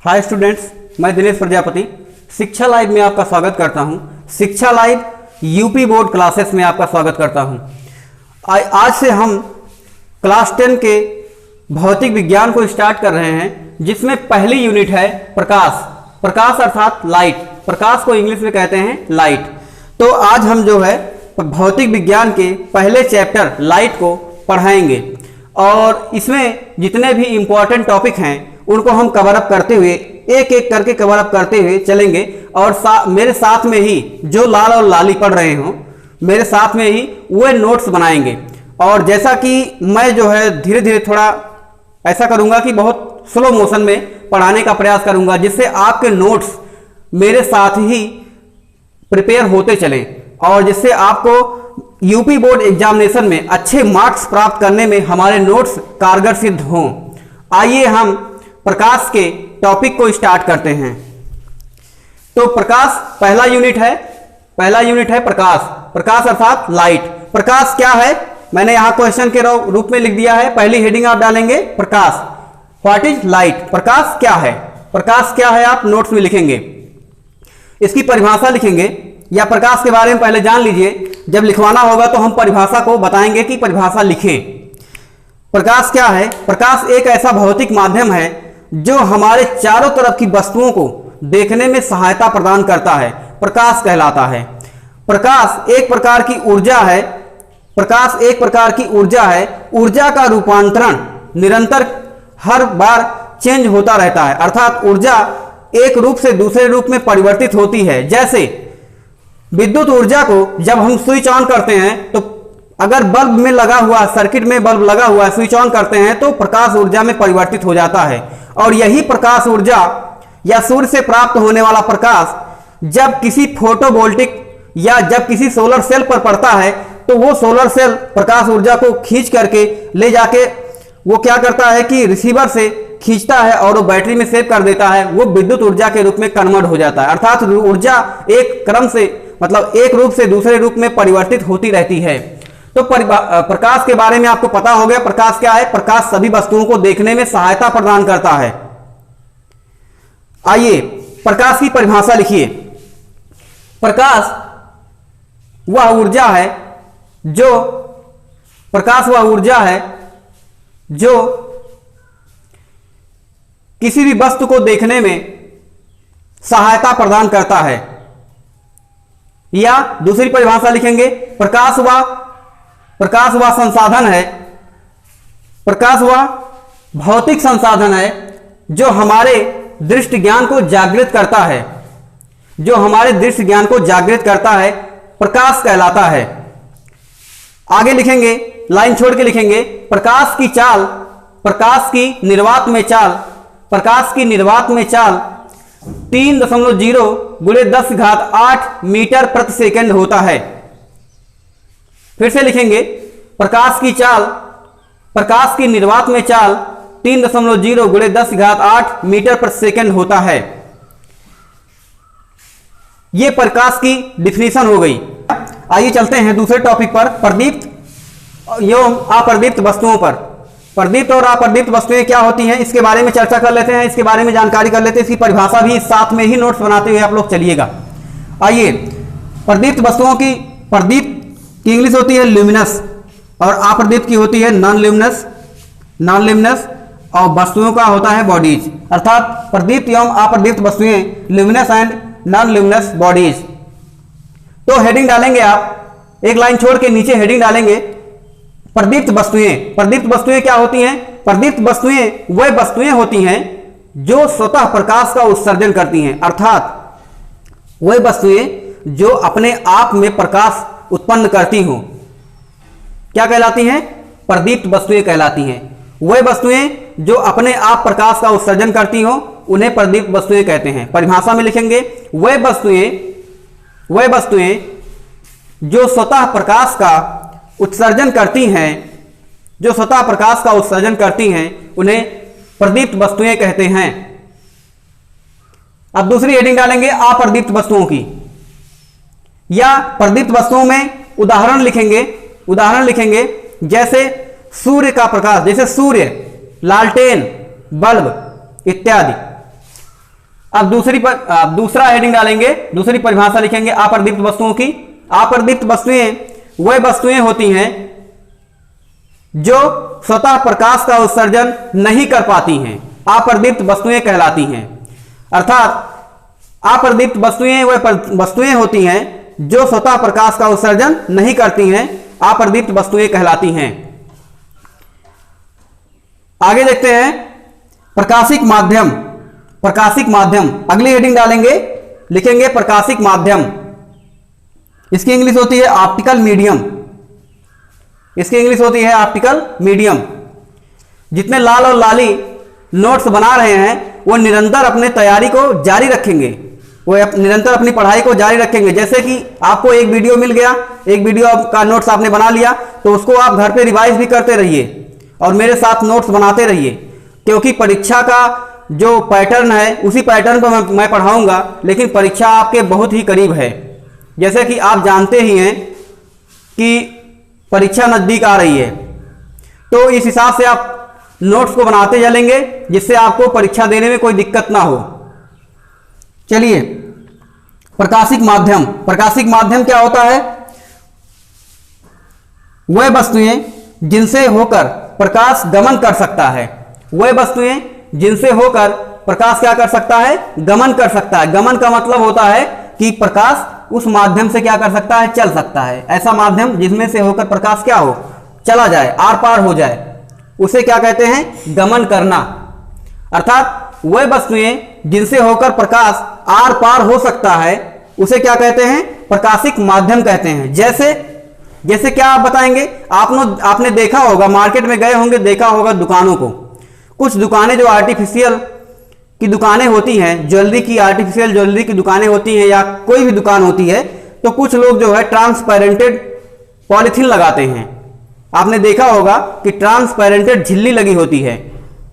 Hi students, मैं दिनेश प्रजापति शिक्षा live में आपका स्वागत करता हूं। शिक्षा लाइव यूपी बोर्ड क्लासेस में आपका स्वागत करता हूं। आज से हम क्लास 10 के भौतिक विज्ञान को स्टार्ट कर रहे हैं, जिसमें पहली यूनिट है प्रकाश। प्रकाश अर्थात लाइट। प्रकाश को इंग्लिश में कहते हैं लाइट। तो आज हम जो है भौतिक विज्ञान के पहले चैप्टर लाइट को पढ़ाएंगे और इसमें जितने भी इम्पोर्टेंट टॉपिक हैं उनको हम कवर अप करते हुए एक एक करके कवर अप करते हुए चलेंगे। और मेरे साथ में ही जो लाल और लाली पढ़ रहे हों, मेरे साथ में ही वो नोट्स बनाएंगे। और जैसा कि मैं जो है धीरे धीरे थोड़ा ऐसा करूंगा कि बहुत स्लो मोशन में पढ़ाने का प्रयास करूंगा, जिससे आपके नोट्स मेरे साथ ही प्रिपेयर होते चलें और जिससे आपको यूपी बोर्ड एग्जामिनेशन में अच्छे मार्क्स प्राप्त करने में हमारे नोट्स कारगर सिद्ध हों। आइए हम प्रकाश के टॉपिक को स्टार्ट करते हैं। तो प्रकाश पहला यूनिट है प्रकाश। प्रकाश अर्थात लाइट। प्रकाश क्या है, मैंने यहां क्वेश्चन के रूप में लिख दिया है। पहली हेडिंग आप डालेंगे प्रकाश। What is light? प्रकाश क्या है? प्रकाश क्या है आप नोट्स में लिखेंगे, इसकी परिभाषा लिखेंगे या प्रकाश के बारे में पहले जान लीजिए। जब लिखवाना होगा तो हम परिभाषा को बताएंगे कि परिभाषा लिखें। प्रकाश क्या है? प्रकाश एक ऐसा भौतिक माध्यम है जो हमारे चारों तरफ की वस्तुओं को देखने में सहायता प्रदान करता है, प्रकाश कहलाता है। प्रकाश एक प्रकार की ऊर्जा है। प्रकाश एक प्रकार की ऊर्जा है। ऊर्जा का रूपांतरण निरंतर हर बार चेंज होता रहता है, अर्थात ऊर्जा एक रूप से दूसरे रूप में परिवर्तित होती है। जैसे विद्युत ऊर्जा को जब हम स्विच ऑन करते हैं तो अगर बल्ब में लगा हुआ सर्किट में बल्ब लगा हुआ स्विच ऑन करते हैं तो प्रकाश ऊर्जा में परिवर्तित हो जाता है। और यही प्रकाश ऊर्जा या सूर्य से प्राप्त होने वाला प्रकाश जब किसी फोटोवोल्टिक या जब किसी सोलर सेल पर पड़ता है तो वो सोलर सेल प्रकाश ऊर्जा को खींच करके ले जाके वो क्या करता है कि रिसीवर से खींचता है और वो बैटरी में सेव कर देता है। वो विद्युत ऊर्जा के रूप में कन्वर्ट हो जाता है, अर्थात ऊर्जा एक क्रम से मतलब एक रूप से दूसरे रूप में परिवर्तित होती रहती है। तो प्रकाश के बारे में आपको पता हो गया। प्रकाश क्या है? प्रकाश सभी वस्तुओं को देखने में सहायता प्रदान करता है। आइए प्रकाश की परिभाषा लिखिए। प्रकाश वह ऊर्जा है जो किसी भी वस्तु को देखने में सहायता प्रदान करता है। या दूसरी परिभाषा लिखेंगे, प्रकाश वह संसाधन है, प्रकाश वह भौतिक संसाधन है जो हमारे दृष्टि ज्ञान को जागृत करता है, जो हमारे दृष्टि ज्ञान को जागृत करता है, प्रकाश कहलाता है। आगे लिखेंगे, लाइन छोड़ के लिखेंगे, प्रकाश की चाल, प्रकाश की निर्वात में चाल 3.0 गुणे 10⁸ मीटर प्रति सेकंड होता है। फिर से लिखेंगे, प्रकाश की निर्वात में चाल 3.0 गुणे 10⁸ मीटर प्रति सेकंड होता है। यह प्रकाश की डिफिनीशन हो गई। आइए चलते हैं दूसरे टॉपिक पर, प्रदीप्त एवं अप्रदीप्त वस्तुओं पर। प्रदीप्त और अप्रदीप्त वस्तुएं क्या होती हैं, इसके बारे में चर्चा कर लेते हैं, इसके बारे में जानकारी कर लेते हैं। इसकी परिभाषा भी साथ में ही नोट्स बनाते हुए आप लोग चलिएगा। आइए, प्रदीप्त वस्तुओं की, प्रदीप्त की इंग्लिश होती है ल्यूमिनस और अप्रदीप्त की होती है नॉन ल्यूमिनस और वस्तुओं का होता है बॉडीज। अर्थात प्रदीप्त एवं अप्रदीप्त वस्तुएं luminous and non luminous bodies. तो हेडिंग डालेंगे आप, एक लाइन छोड़ के नीचे हेडिंग डालेंगे प्रदीप्त वस्तुएं। प्रदीप्त वस्तुएं क्या होती हैं? प्रदीप्त वस्तुएं वह वस्तुएं होती हैं जो स्वतः प्रकाश का उत्सर्जन करती हैं, अर्थात वह वस्तुएं जो अपने आप में प्रकाश उत्पन्न करती हों क्या कहलाती हैं? प्रदीप्त वस्तुएं कहलाती हैं। वह वस्तुएं जो अपने आप प्रकाश का उत्सर्जन करती हों उन्हें प्रदीप्त वस्तुएं कहते हैं। परिभाषा में लिखेंगे, वह वस्तुएं जो स्वतः प्रकाश का उत्सर्जन करती हैं उन्हें प्रदीप्त वस्तुएं कहते हैं। अब दूसरी हेडिंग डालेंगे अप्रदीप्त वस्तुओं की, या प्रदीप्त वस्तुओं में उदाहरण लिखेंगे जैसे सूर्य का प्रकाश, जैसे सूर्य, लालटेन, बल्ब इत्यादि। अब दूसरा हेडिंग डालेंगे, दूसरी परिभाषा लिखेंगे अप्रदीप्त वस्तुओं की। अप्रदीप्त वस्तुएं वह वस्तुएं होती हैं जो स्वतः प्रकाश का उत्सर्जन नहीं कर पाती हैं, अप्रदीप्त वस्तुएं कहलाती हैं। अर्थात अप्रदीप्त वस्तुएं वह वस्तुएं होती हैं जो स्वतः प्रकाश का उत्सर्जन नहीं करती हैं, अप्रदीप्त वस्तुएं कहलाती हैं। आगे देखते हैं प्रकाशिक माध्यम। प्रकाशिक माध्यम अगली हेडिंग डालेंगे, लिखेंगे प्रकाशिक माध्यम। इसकी इंग्लिश होती है ऑप्टिकल मीडियम। इसकी इंग्लिश होती है ऑप्टिकल मीडियम। जितने लाल और लाली नोट्स बना रहे हैं वो निरंतर अपने तैयारी को जारी रखेंगे, वो निरंतर अपनी पढ़ाई को जारी रखेंगे। जैसे कि आपको एक वीडियो मिल गया, एक वीडियो का नोट्स आपने बना लिया, तो उसको आप घर पे रिवाइज भी करते रहिए और मेरे साथ नोट्स बनाते रहिए, क्योंकि परीक्षा का जो पैटर्न है उसी पैटर्न पर मैं पढ़ाऊंगा, लेकिन परीक्षा आपके बहुत ही करीब है। जैसे कि आप जानते ही हैं कि परीक्षा नज़दीक आ रही है, तो इस हिसाब से आप नोट्स को बनाते चलेंगे जिससे आपको परीक्षा देने में कोई दिक्कत ना हो। चलिए, प्रकाशिक माध्यम। प्रकाशिक माध्यम क्या होता है? वह वस्तुएं जिनसे होकर प्रकाश गमन कर सकता है, वह वस्तुएं जिनसे होकर प्रकाश क्या कर सकता है? गमन कर सकता है। गमन का मतलब होता है कि प्रकाश उस माध्यम से क्या कर सकता है? चल सकता है। ऐसा माध्यम जिसमें से होकर प्रकाश क्या हो? चला जाए, आर पार हो जाए, उसे क्या कहते हैं? गमन करना। अर्थात वह वस्तुएं जिनसे होकर प्रकाश आर पार हो सकता है उसे क्या कहते हैं? प्रकाशिक माध्यम कहते हैं। जैसे क्या आप बताएंगे? आपने देखा होगा, मार्केट में गए होंगे, देखा होगा दुकानों को। कुछ दुकानें जो आर्टिफिशियल की दुकानें होती हैं, ज्वेलरी की, आर्टिफिशियल ज्वेलरी की दुकानें होती हैं या कोई भी दुकान होती है, तो कुछ लोग जो है ट्रांसपेरेंटेड पॉलीथीन लगाते हैं। आपने देखा होगा कि ट्रांसपेरेंटेड झिल्ली लगी होती है।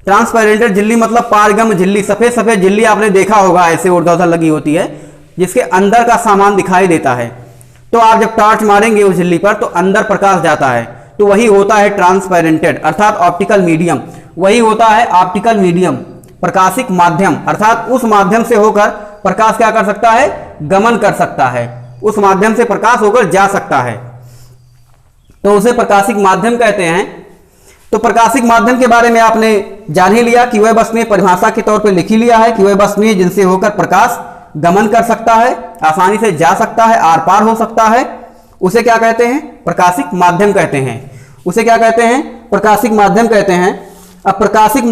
ट्रांसपेरेंटेड झिल्ली मतलब पारगम झिल्ली, सफेद सफेद झिल्ली आपने देखा होगा, ऐसे ऊर्ध्वाधर लगी होती है जिसके अंदर का सामान दिखाई देता है। तो आप जब टॉर्च मारेंगे उस झिल्ली पर तो अंदर प्रकाश जाता है, तो वही होता है ट्रांसपेरेंटेड अर्थात ऑप्टिकल मीडियम। वही होता है ऑप्टिकल मीडियम, प्रकाशिक माध्यम। अर्थात उस माध्यम से होकर प्रकाश क्या कर सकता है? गमन कर सकता है, उस माध्यम से प्रकाश होकर जा सकता है, तो उसे प्रकाशिक माध्यम कहते हैं। तो प्रकाशिक माध्यम के बारे में आपने जान ही लिया कि वह वस्तुएं, परिभाषा के तौर पर लिख ही लिया है कि वह वस्तुएं जिनसे होकर प्रकाश गमन कर सकता है, आसानी से जा सकता है, आर पार हो सकता है, उसे क्या कहते हैं? प्रकाशिक माध्यम कहते हैं। उसे क्या कहते हैं? प्रकाशिक माध्यम कहते हैं। अब प्रकाशिक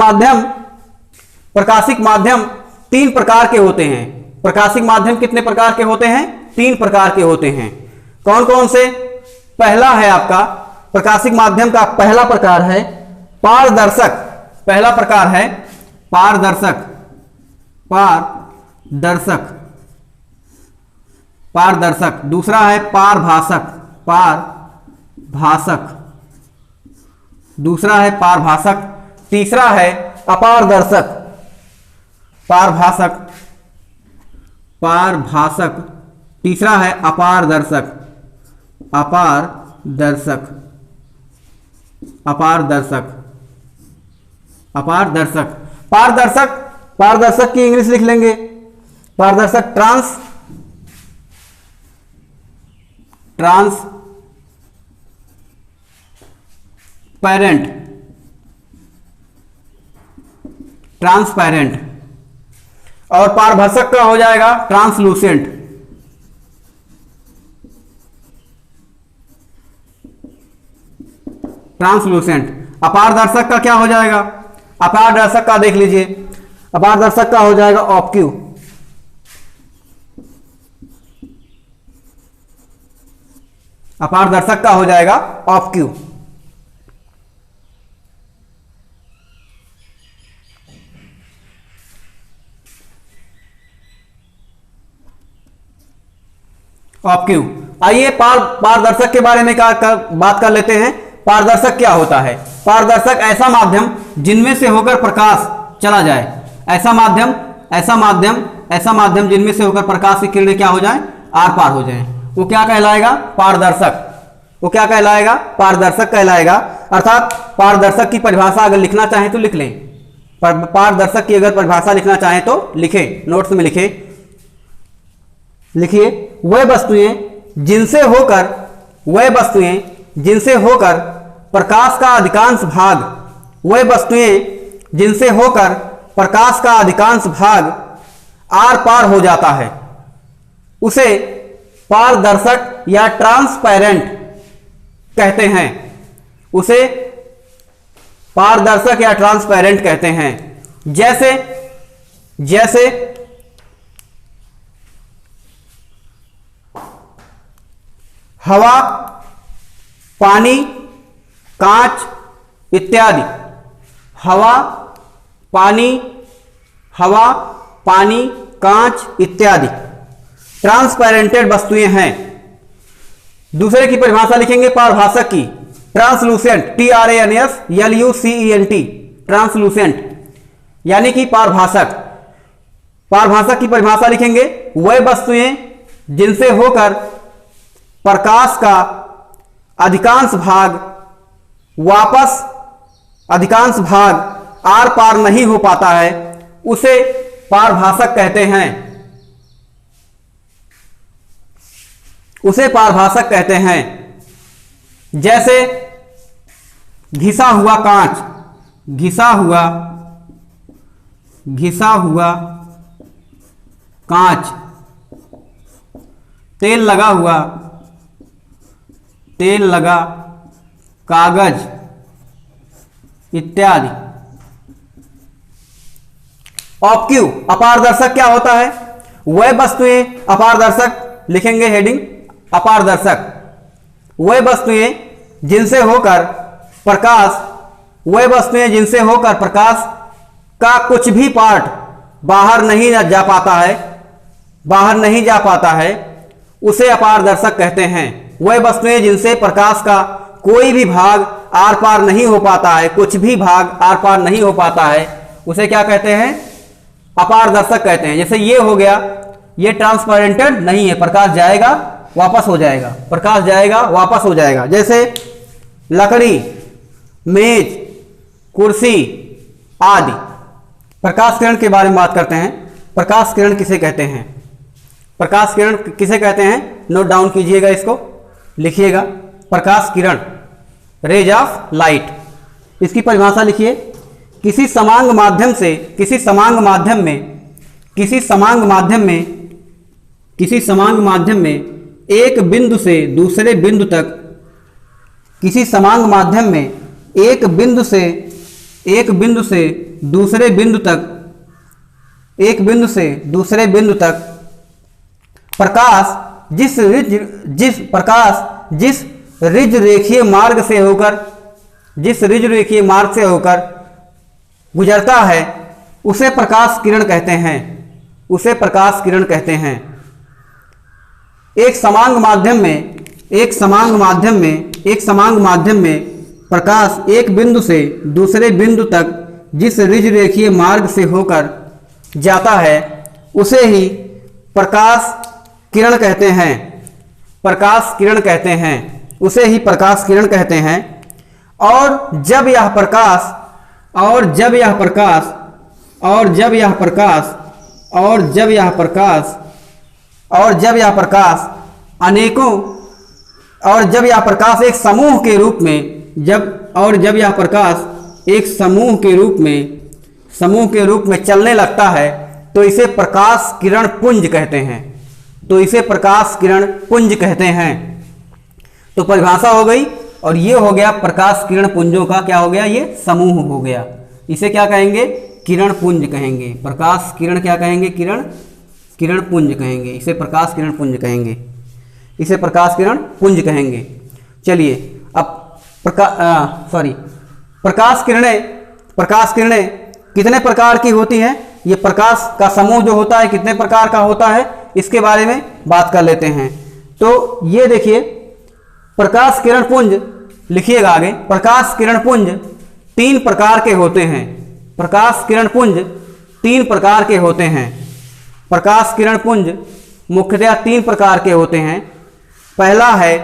माध्यम 3 प्रकार के होते हैं। प्रकाशिक माध्यम कितने प्रकार के होते हैं? 3 प्रकार के होते हैं। कौन कौन से? पहला है आपका प्रकाशिक माध्यम का पहला प्रकार है पारदर्शक। पहला प्रकार है पारदर्शक। पारदर्शक पारदर्शक। दूसरा है पारभासक। पारभासक। दूसरा है पारभासक। तीसरा है अपारदर्शक। पारभासक, पारभासक। तीसरा है अपारदर्शक। अपारदर्शक। अपारदर्शक। अपारदर्शक। पारदर्शक, पारदर्शक की इंग्लिश लिख लेंगे। पारदर्शक ट्रांसपेरेंट। ट्रांसपेरेंट। और पारभासक का हो जाएगा ट्रांसलूसेंट। ट्रांसलूसेंट। अपारदर्शक का क्या हो जाएगा? अपारदर्शक का देख लीजिए, अपारदर्शक का हो जाएगा ऑब्क्यू। अपारदर्शक का हो जाएगा ऑब्क्यू। ऑब्क्यू। आइए पारदर्शक के बारे में बात कर लेते हैं। पारदर्शक क्या होता है? पारदर्शक ऐसा माध्यम जिनमें से होकर प्रकाश चला जाए। ऐसा माध्यम जिनमें से होकर प्रकाश की किरणें क्या हो जाए? आर पार हो जाए, वो क्या कहलाएगा? पारदर्शक। वो क्या कहलाएगा? पारदर्शक कहलाएगा। अर्थात पारदर्शक की परिभाषा अगर लिखना चाहें तो लिख लें। पारदर्शक की अगर परिभाषा लिखना चाहें तो लिखें, नोट्स में लिखें। लिखिए, वह वस्तुएं जिनसे होकर प्रकाश का अधिकांश भाग, वह वस्तुएं जिनसे होकर प्रकाश का अधिकांश भाग आर पार हो जाता है, उसे पारदर्शक या ट्रांसपेरेंट कहते हैं। उसे पारदर्शक या ट्रांसपेरेंट कहते हैं। जैसे हवा, पानी, कांच इत्यादि। हवा, पानी, कांच इत्यादि ट्रांसपेरेंटेड वस्तुएं हैं। दूसरे की परिभाषा लिखेंगे पारभाषक की, ट्रांसलूसेंट, TRANSLUCENT, ट्रांसलूसेंट यानी कि पारभाषक। पारभाषक की परिभाषा लिखेंगे, वह वस्तुएं जिनसे होकर प्रकाश का अधिकांश भाग आर पार नहीं हो पाता है, उसे पारभाषक कहते हैं। उसे पारभाषक कहते हैं। जैसे घिसा हुआ कांच, कांच, तेल लगा कागज इत्यादि। ऑब्क्यू, अपारदर्शक क्या होता है? वह वस्तुएं, अपारदर्शक लिखेंगे हेडिंग अपारदर्शक, वह वस्तुएं जिनसे होकर प्रकाश का कुछ भी पार्ट बाहर नहीं जा पाता है, उसे अपारदर्शक कहते हैं। वह वस्तुएं जिनसे प्रकाश का कोई भी भाग आर पार नहीं हो पाता है, कुछ भी भाग आर पार नहीं हो पाता है, उसे क्या कहते हैं? अपारदर्शक कहते हैं। जैसे ये हो गया, ये ट्रांसपेरेंटेड नहीं है, प्रकाश जाएगा वापस हो जाएगा। जैसे लकड़ी, मेज, कुर्सी आदि। प्रकाश किरण के बारे में बात करते हैं। प्रकाश किरण किसे कहते हैं? नोट डाउन कीजिएगा, इसको लिखिएगा। प्रकाश किरण, रेज ऑफ लाइट। इसकी परिभाषा लिखिए, किसी समांग माध्यम में एक बिंदु से दूसरे बिंदु तक, प्रकाश जिस रिज रेखीय मार्ग से होकर गुजरता है, उसे प्रकाश किरण कहते हैं। एक समांग माध्यम में प्रकाश एक बिंदु से दूसरे बिंदु तक जिस रिज रेखीय मार्ग से होकर जाता है, उसे ही प्रकाश किरण कहते हैं। और जब यह प्रकाश एक समूह के रूप में चलने लगता है, तो इसे प्रकाश किरण पुंज कहते हैं। तो परिभाषा हो गई, और ये हो गया प्रकाश किरण पुंजों का क्या हो गया? ये समूह हो गया। इसे क्या कहेंगे? किरण पुंज कहेंगे। प्रकाश किरण क्या कहेंगे? किरण पुंज कहेंगे। इसे प्रकाश किरण पुंज कहेंगे। चलिए, अब प्रकाश किरणें कितने प्रकार की होती हैं? ये प्रकाश का समूह जो होता है कितने प्रकार का होता है, इसके बारे में बात कर लेते हैं। तो ये देखिए, प्रकाश किरण पुंज लिखिएगा आगे। प्रकाश किरण पुंज 3 प्रकार के होते हैं। प्रकाश किरण पुंज मुख्यतः 3 प्रकार के होते हैं। पहला है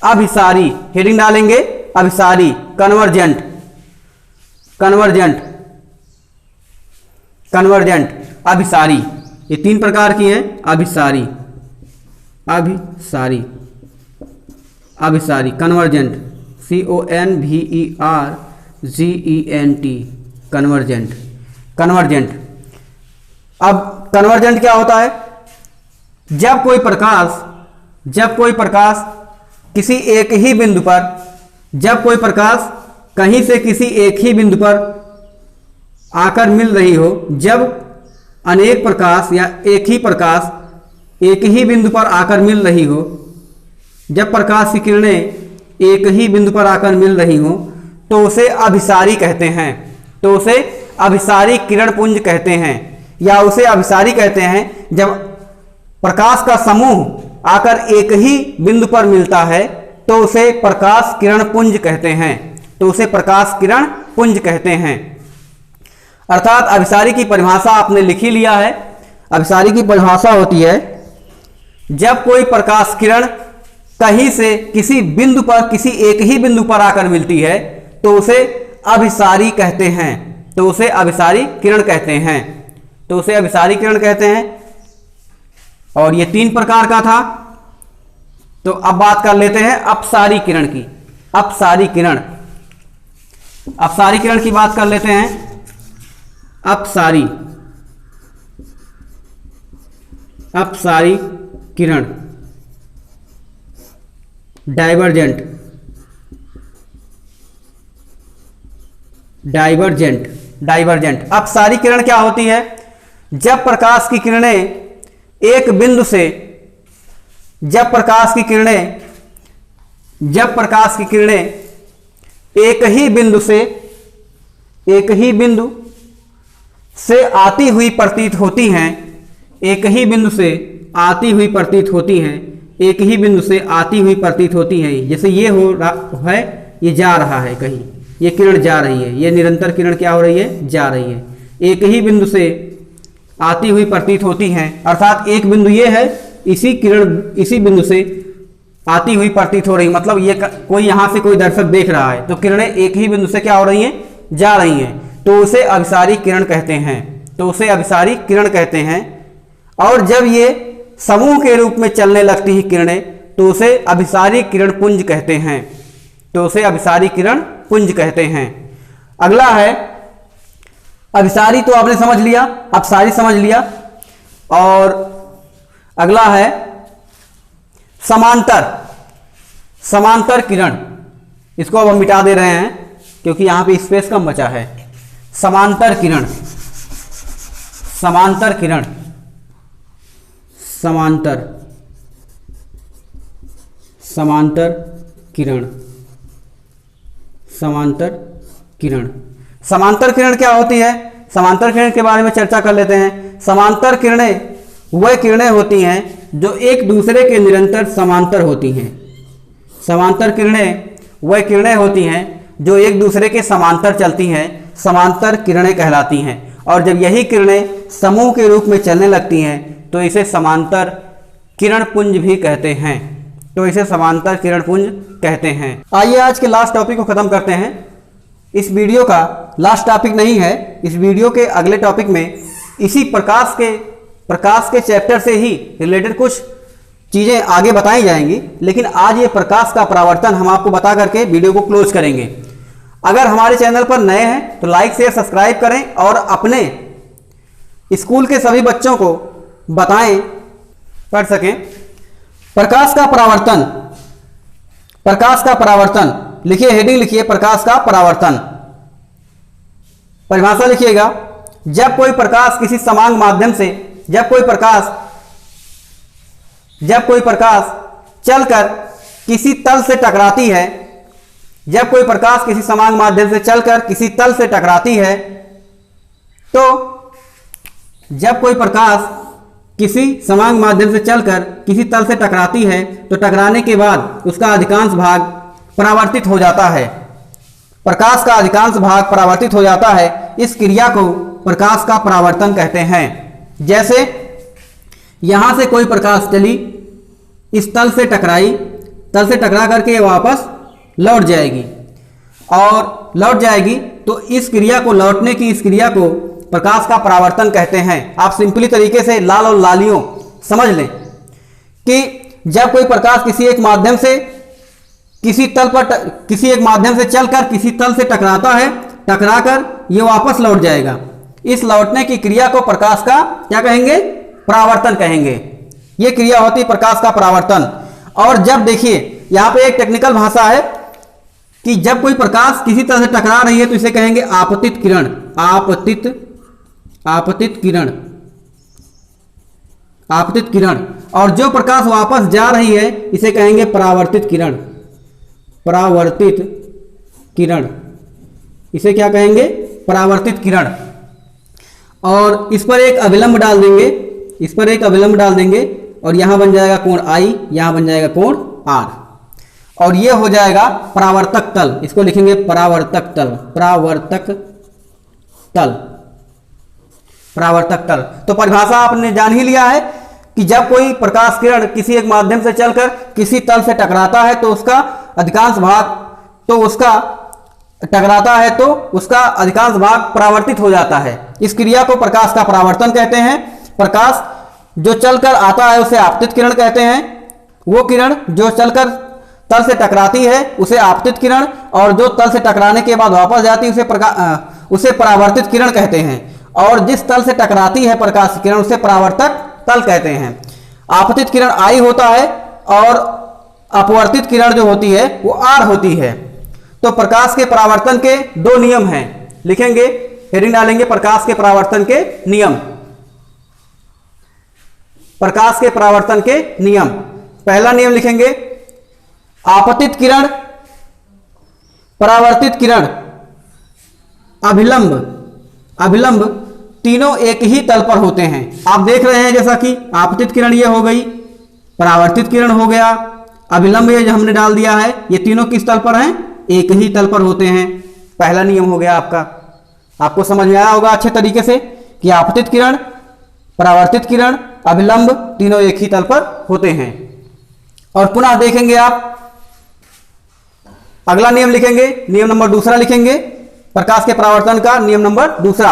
अभिसारी, हेडिंग डालेंगे अभिसारी, कन्वर्जेंट, कन्वर्जेंट, कन्वर्जेंट, अभिसारी। ये 3 प्रकार की है, अभिसारी, अभिसारी, अभिसारी, कन्वर्जेंट, CONVERGENT, कन्वर्जेंट, कन्वर्जेंट। अब कन्वर्जेंट क्या होता है? जब कोई प्रकाश किसी एक ही बिंदु पर, जब कोई प्रकाश कहीं से किसी एक ही बिंदु पर आकर मिल रही हो, जब अनेक प्रकाश या एक ही प्रकाश एक ही बिंदु पर आकर मिल रही हो, जब प्रकाश की किरणें एक ही बिंदु पर आकर मिल रही हो, तो उसे अभिसारी कहते हैं, तो उसे अभिसारी किरण पुंज कहते हैं, या उसे अभिसारी कहते हैं। जब प्रकाश का समूह आकर एक ही बिंदु पर मिलता है तो उसे प्रकाश किरण पुंज कहते हैं, तो उसे प्रकाश किरण पुंज कहते हैं। अर्थात अभिसारी की परिभाषा आपने लिख ही लिया है। अभिसारी की परिभाषा होती है, जब कोई प्रकाश किरण कहीं से किसी बिंदु पर, किसी एक ही बिंदु पर आकर मिलती है तो उसे अभिसारी कहते हैं, तो उसे अभिसारी किरण कहते हैं, तो उसे अभिसारी किरण कहते हैं। और ये 3 प्रकार का था। तो अब बात कर लेते हैं अपसारी किरण की। अपसारी किरण, अपसारी किरण की बात कर लेते हैं। अपसारी, अपसारी किरण, डाइवर्जेंट, डाइवर्जेंट, डाइवर्जेंट। अपसारी किरण क्या होती है? जब प्रकाश की किरणें एक बिंदु से, जब प्रकाश की किरणें एक ही बिंदु से, एक ही बिंदु से आती हुई प्रतीत होती हैं, एक ही बिंदु से आती हुई प्रतीत होती हैं, एक ही बिंदु से आती हुई प्रतीत होती हैं। जैसे ये हो रहा है, ये जा रहा है कहीं, ये किरण जा रही है, ये निरंतर किरण क्या हो रही है? जा रही है। एक ही बिंदु से आती हुई प्रतीत होती हैं, अर्थात एक बिंदु ये है, इसी किरण इसी बिंदु से आती हुई प्रतीत हो रही, मतलब ये कोई यहां से कोई दर्शक देख रहा है तो किरणें एक ही बिंदु से क्या हो रही हैं? जा रही हैं, तो उसे अभिसारी किरण कहते हैं, तो उसे अभिसारी किरण कहते हैं। और जब ये समूह के रूप में चलने लगती है किरणें तो उसे अभिसारी किरण पुंज कहते हैं, तो उसे अभिसारी किरण पुंज कहते हैं। अगला है अभिसारी, तो आपने समझ लिया, अपसारी समझ लिया। और अगला है समांतर, समांतर किरण। इसको अब हम मिटा दे रहे हैं क्योंकि यहां पे स्पेस कम बचा है। समांतर किरण, समांतर किरण, समांतर, समांतर किरण, समांतर किरण। समांतर किरण क्या होती है? समांतर किरण के बारे में चर्चा कर लेते हैं। समांतर किरणें वह किरणें होती हैं जो एक दूसरे के निरंतर समांतर होती हैं। समांतर किरणें वह किरणें होती हैं जो एक दूसरे के समांतर चलती हैं, समांतर किरणें कहलाती हैं। और जब यही किरणें समूह के रूप में चलने लगती हैं तो इसे समांतर किरण पुंज भी कहते हैं, तो इसे समांतर किरण पुंज कहते हैं। आइए आज के लास्ट टॉपिक को खत्म करते हैं। इस वीडियो का लास्ट टॉपिक नहीं है, इस वीडियो के अगले टॉपिक में इसी प्रकाश के चैप्टर से ही रिलेटेड कुछ चीज़ें आगे बताई जाएंगी, लेकिन आज ये प्रकाश का परावर्तन हम आपको बता करके वीडियो को क्लोज करेंगे। अगर हमारे चैनल पर नए हैं तो लाइक शेयर सब्सक्राइब करें और अपने स्कूल के सभी बच्चों को बताएं, पढ़ सकें। प्रकाश का परावर्तन, प्रकाश का परावर्तन लिखिए, हेडिंग लिखिए, प्रकाश का परावर्तन। परिभाषा लिखिएगा, जब कोई प्रकाश किसी समांग माध्यम से, जब कोई प्रकाश चलकर किसी तल से टकराती है, जब कोई प्रकाश किसी समांग माध्यम से चलकर किसी तल से टकराती है, तो जब कोई प्रकाश किसी समांग माध्यम से चलकर किसी तल से टकराती है तो टकराने के बाद उसका अधिकांश भाग परावर्तित हो जाता है। प्रकाश का अधिकांश भाग परावर्तित हो जाता है। इस क्रिया को प्रकाश का परावर्तन कहते हैं। जैसे यहां से कोई प्रकाश चली, इस तल से टकराई, तल से टकरा करके वापस लौट जाएगी, और लौट जाएगी, तो इस क्रिया को, लौटने की इस क्रिया को प्रकाश का परावर्तन कहते हैं। आप सिंपली तरीके से लाल और लालियों समझ लें कि जब कोई प्रकाश किसी एक माध्यम से किसी तल पर किसी एक माध्यम से चलकर किसी तल से टकराता है, टकराकर ये वापस लौट जाएगा। इस लौटने की क्रिया को प्रकाश का क्या कहेंगे? परावर्तन कहेंगे। ये क्रिया होती है प्रकाश का परावर्तन। और जब देखिए यहाँ पे एक टेक्निकल भाषा है कि जब कोई प्रकाश किसी तरह से टकरा रही है तो इसे कहेंगे आपतित किरण। आपतित किरण, आपतित किरण। और जो प्रकाश वापस जा रही है इसे कहेंगे परावर्तित किरण। परावर्तित किरण, इसे क्या कहेंगे? परावर्तित किरण। और इस पर एक अभिलंब डाल देंगे, इस पर एक अभिलंब डाल देंगे और यहां बन जाएगा कोण I, यहां बन जाएगा कोण R, और ये हो जाएगा परावर्तक तल। इसको लिखेंगे परावर्तक तल। परावर्तक तल, परावर्तक तल। तो परिभाषा आपने जान ही लिया है कि जब कोई प्रकाश किरण किसी एक माध्यम से चलकर किसी तल से टकराता है तो उसका अधिकांश भाग परावर्तित हो जाता है। इस क्रिया को प्रकाश का परावर्तन कहते हैं। प्रकाश जो चलकर आता है उसे आपतित किरण कहते हैं। वो किरण जो चलकर तल से टकराती है उसे आपतित किरण, और जो तल से टकराने के बाद वापस जाती है उसे परावर्तित किरण कहते हैं। और जिस तल से टकराती है प्रकाश किरण उसे परावर्तक तल कहते हैं। आपतित किरण I होता है और अपवर्तित किरण जो होती है वो R होती है। तो प्रकाश के परावर्तन के दो नियम हैं, लिखेंगे, हेडिंग डालेंगे प्रकाश के परावर्तन के नियम। प्रकाश के परावर्तन के नियम, पहला नियम लिखेंगे आपतित किरण, परावर्तित किरण, अभिलंब तीनों एक ही तल पर होते हैं। आप देख रहे हैं जैसा कि आपतित किरण ये हो गई, परावर्तित किरण हो गया, अभिलंब ये जो हमने डाल दिया है, ये तीनों किस तल पर हैं? एक ही तल पर होते हैं। पहला नियम हो गया आपका। आपको समझ में आया होगा अच्छे तरीके से कि आपतित किरण, परावर्तित किरण, अभिलंब तीनों एक ही तल पर होते हैं। और पुनः देखेंगे आप अगला नियम लिखेंगे, नियम नंबर दूसरा लिखेंगे प्रकाश के परावर्तन का। नियम नंबर दूसरा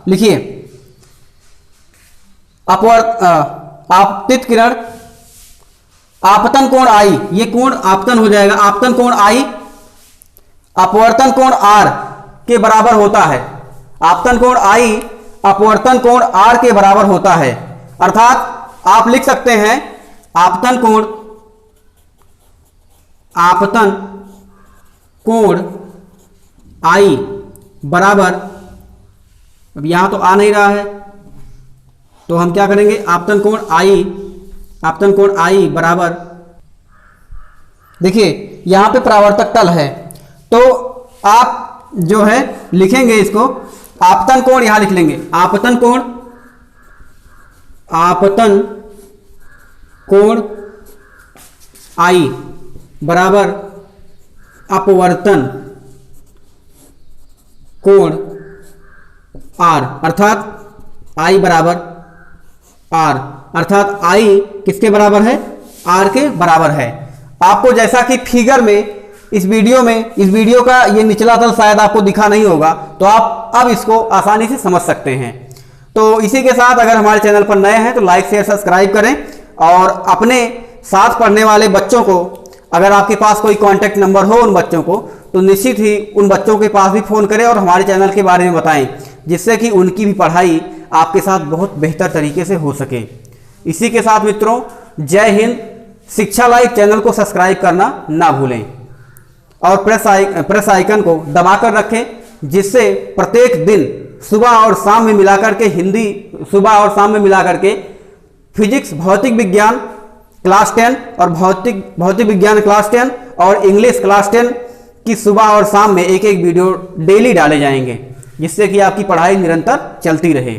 लिखिए, आपतित किरण, आपतन कोण I, ये कोण आपतन हो जाएगा, आपतन कोण I अपवर्तन कोण R के बराबर होता है। आपतन कोण I अपवर्तन कोण R के बराबर होता है। अर्थात आप लिख सकते हैं आपतन कोण I बराबर, अब यहां तो आ नहीं रहा है तो हम क्या करेंगे, आपतन कोण I बराबर, देखिए यहां पे परावर्तक तल है तो आप जो है लिखेंगे इसको आपतन कोण, यहां लिख लेंगे आपतन कोण I बराबर अपवर्तन कोण R, अर्थात I बराबर R, अर्थात I किसके बराबर है? R के बराबर है। आपको जैसा कि फिगर में इस वीडियो का ये निचला तल शायद आपको दिखा नहीं होगा, तो आप अब इसको आसानी से समझ सकते हैं। तो इसी के साथ अगर हमारे चैनल पर नए हैं तो लाइक शेयर सब्सक्राइब करें, और अपने साथ पढ़ने वाले बच्चों को, अगर आपके पास कोई कॉन्टैक्ट नंबर हो उन बच्चों को, तो निश्चित ही उन बच्चों के पास भी फ़ोन करें और हमारे चैनल के बारे में बताएं, जिससे कि उनकी भी पढ़ाई आपके साथ बहुत बेहतर तरीके से हो सके। इसी के साथ मित्रों, जय हिंद। शिक्षा लाइव चैनल को सब्सक्राइब करना ना भूलें और प्रेस आइकन को दबाकर रखें, जिससे प्रत्येक दिन सुबह और शाम में मिलाकर के सुबह और शाम में मिलाकर के फिजिक्स भौतिक विज्ञान क्लास 10 और भौतिक विज्ञान क्लास 10 और इंग्लिश क्लास 10 की सुबह और शाम में एक वीडियो डेली डाले जाएंगे, जिससे कि आपकी पढ़ाई निरंतर चलती रहे।